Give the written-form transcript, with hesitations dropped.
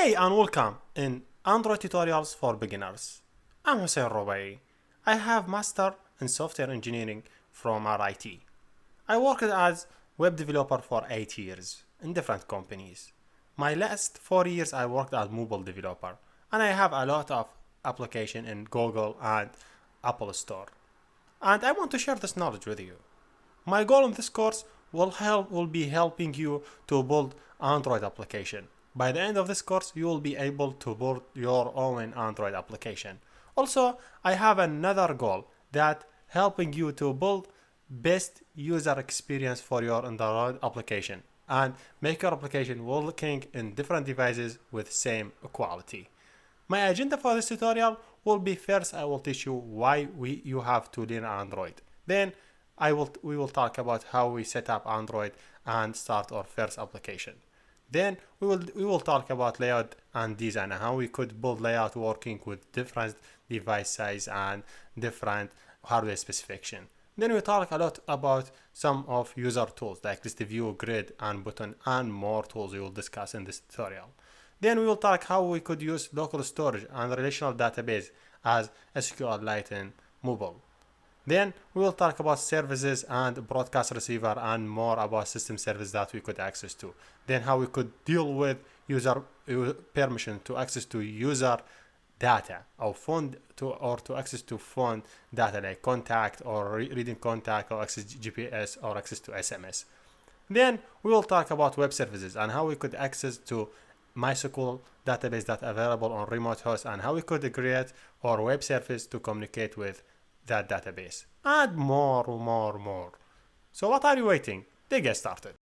Hey and welcome in Android Tutorials for Beginners. I'm Hussein Robai. I have Master in Software Engineering from RIT. I worked as web developer for 8 years in different companies. My last 4 years I worked as mobile developer and I have a lot of application in Google and Apple Store. And I want to share this knowledge with you. My goal in this course will be helping you to build Android application. By the end of this course, you will be able to build your own Android application. Also, I have another goal that helping you to build best user experience for your Android application and make your application working in different devices with same quality. My agenda for this tutorial will be first I will teach you why you have to learn Android. Then we will talk about how we set up Android and start our first application. Then we will talk about layout and design and how we could build layout working with different device size and different hardware specification. Then we talk a lot about some of user tools like list view, grid, and button, and more tools we will discuss in this tutorial. Then we will talk how we could use local storage and relational database as SQLite in mobile. Then we will talk about services and broadcast receiver and more about system service that we could access to. Then how we could deal with user permission to access to user data or to access to phone data like contact or reading contact or access GPS or access to SMS. Then we will talk about web services and how we could access to MySQL database that available on remote host and how we could create our web service to communicate with that database and more. So what are you waiting? They get started.